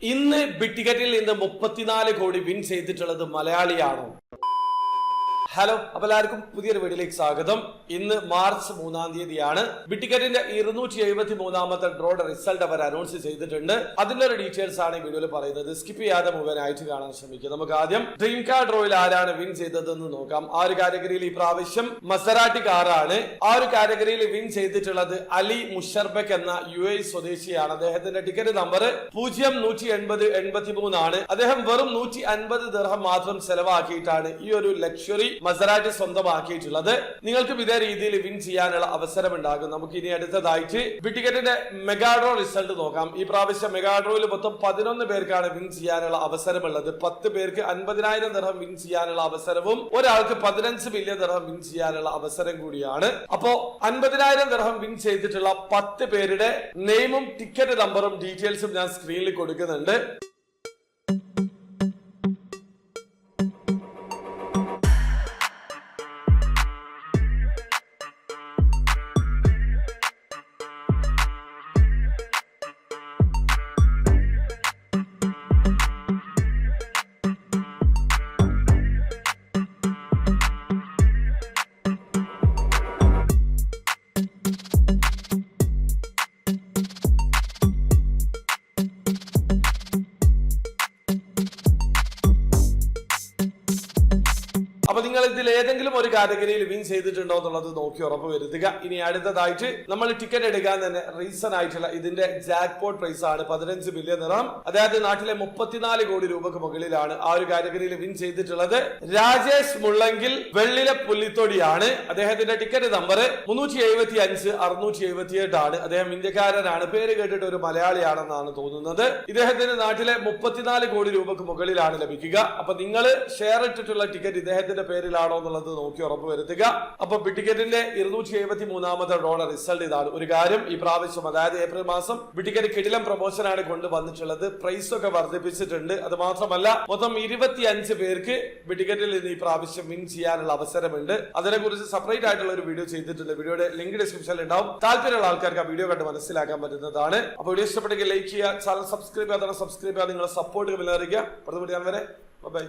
ഇന്ന് ബിറ്റിക്കറ്റിൽ നിന്ന് 34 കോടി വിൻ ചെയ്തിട്ടുള്ളത് മലയാളിയാണോ? ഹലോ, അപ്പൊ എല്ലാവർക്കും പുതിയൊരു വീഡിയോയിലേക്ക് സ്വാഗതം. ഇന്ന് മാർച്ച് 3-ാം തീയതിയാണ്. ബിറ്റിക്കറ്റിന്റെ 273ാമത്തെ ഡ്രോയുടെ റിസൾട്ട് അവർ അനൗൺസ് ചെയ്തിട്ടുണ്ട്. അതിന്റെ ഒരു ഡീറ്റെയിൽസ് ആണ് ഈ വീഡിയോയിൽ പറയുന്നത്. സ്കിപ്പ് ചെയ്യാതെ മുഴുവനായിട്ട് കാണാൻ ശ്രമിക്കുക. നമുക്ക് ആദ്യം ഡ്രീം കാർ ഡ്രോയിൽ ആരാണ് വിൻ ചെയ്തതെന്ന് നോക്കാം. ആ ഒരു കാറ്റഗറിയിൽ ഈ പ്രാവശ്യം മസറാട്ടി കാറാണ്. ആ ഒരു കാറ്റഗറിയിൽ വിൻ ചെയ്തിട്ടുള്ളത് അലി മുഷർബക് എന്ന UAE സ്വദേശിയാണ്. അദ്ദേഹത്തിന്റെ ടിക്കറ്റ് നമ്പർ 018083 ആണ്. അദ്ദേഹം വെറും 150 ദിർഹം മാത്രം ചെലവാക്കിയിട്ടാണ് ഈ ഒരു ലക്ഷറി മസറാട്ടി സ്വന്തമാക്കിയിട്ടുള്ളത്. നിങ്ങൾക്കും ഇതേ രീതിയിൽ വിൻ ചെയ്യാനുള്ള അവസരം ഉണ്ടാകും. നമുക്ക് ഇനി അടുത്തതായിട്ട് ബിറ്റിക്കറ്റിന്റെ മെഗാഡ്രോ റിസൾട്ട് നോക്കാം. ഈ പ്രാവശ്യം മെഗാഡ്രോയിൽ മൊത്തം 11 പേർക്കാണ് വിൻ ചെയ്യാനുള്ള അവസരമുള്ളത്. 10 പേർക്ക് 50,000 ദിർഹം വിൻ ചെയ്യാനുള്ള അവസരവും ഒരാൾക്ക് 15 മില്യൺ ദിർഹം വിൻ ചെയ്യാനുള്ള അവസരം കൂടിയാണ്. അപ്പോ 50,000 ദിർഹം വിൻ ചെയ്തിട്ടുള്ള 10 പേരുടെ നെയിമും ടിക്കറ്റ് നമ്പറും ഡീറ്റെയിൽസും ഞാൻ സ്ക്രീനിൽ കൊടുക്കുന്നുണ്ട്. അപ്പൊ നിങ്ങൾ ഇതിൽ ഏതെങ്കിലും ഒരു കാറ്റഗറിയിൽ വിൻ ചെയ്തിട്ടുണ്ടോ എന്നുള്ളത് നോക്കി ഉറപ്പ് വരുത്തുക. ഇനി അടുത്തതായിട്ട് നമ്മൾ ടിക്കറ്റ് എടുക്കാൻ തന്നെ റീസൺ ആയിട്ടുള്ള ഇതിന്റെ ജാക്ക്പോട്ട് പ്രൈസ് ആണ് 15 മില്യൺ ദിർഹം. അതായത് നാട്ടിലെ 34 കോടി രൂപക്ക് മുകളിലാണ് ആ ഒരു കാറ്റഗറിയിൽ വിൻ ചെയ്തിട്ടുള്ളത്. രാജേഷ് മുള്ളങ്കിൽ വെള്ളിലെ പുല്ലിത്തൊടിയാണ്. അദ്ദേഹത്തിന്റെ ടിക്കറ്റ് നമ്പർ 375-678 ആണ്. അദ്ദേഹം ഇന്ത്യക്കാരനാണ്. പേര് കേട്ടിട്ട് ഒരു മലയാളിയാണെന്നാണ് തോന്നുന്നത്. ഇദ്ദേഹത്തിന് നാട്ടിലെ 34 കോടി രൂപക്ക് മുകളിലാണ് ലഭിക്കുക. അപ്പൊ നിങ്ങൾ ഷെയർ ഇട്ടിട്ടുള്ള ടിക്കറ്റ് ഇദ്ദേഹത്തിന്റെ പേരിലാണോ എന്നുള്ളത് നോക്കി ഉറപ്പ് വരുത്തുക. അപ്പൊ ബിറ്റിക്കറ്റിന്റെ 273ാമത്തെ ഡ്രോയുടെ റിസൾട്ട് ഇതാണ്. ഒരു കാര്യം, ഈ പ്രാവശ്യം അതായത് ഏപ്രിൽ മാസം ബിറ്റിക്കറ്റ് കിടിലം പ്രൊമോഷൻ ആണ് കൊണ്ടുവന്നിട്ടുള്ളത്. പ്രൈസ് ഒക്കെ വർദ്ധിപ്പിച്ചിട്ടുണ്ട്. അത് മാത്രമല്ല മൊത്തം 25 പേർക്ക് ബിറ്റിക്കറ്റിൽ നിന്ന് ഈ പ്രാവശ്യം വിൻ ചെയ്യാനുള്ള അവസരമുണ്ട്. അതിനെ കുറിച്ച് സെപ്പറേറ്റ് ആയിട്ടുള്ള ഒരു വീഡിയോ ചെയ്തിട്ടുണ്ട്. വീഡിയോയുടെ ലിങ്ക് ഡിസ്ക്രിപ്ഷനിൽ ഉണ്ടാവും. താല്പര്യമുള്ള ആൾക്കാർക്ക് ആ വീഡിയോ കണ്ട് മനസ്സിലാക്കാൻ പറ്റുന്നതാണ്. അപ്പോൾ വീഡിയോ ഇഷ്ടപ്പെട്ടെങ്കിൽ ലൈക്ക് ചെയ്യുക, ചാനൽ സബ്സ്ക്രൈബ് ചെയ്യാതെ സബ്സ്ക്രൈബ് ചെയ്യാതെ നിങ്ങളെ സപ്പോർട്ട് വിലറിയിക്കുക. അടുത്ത വീഡിയോ വരെ ബൈ.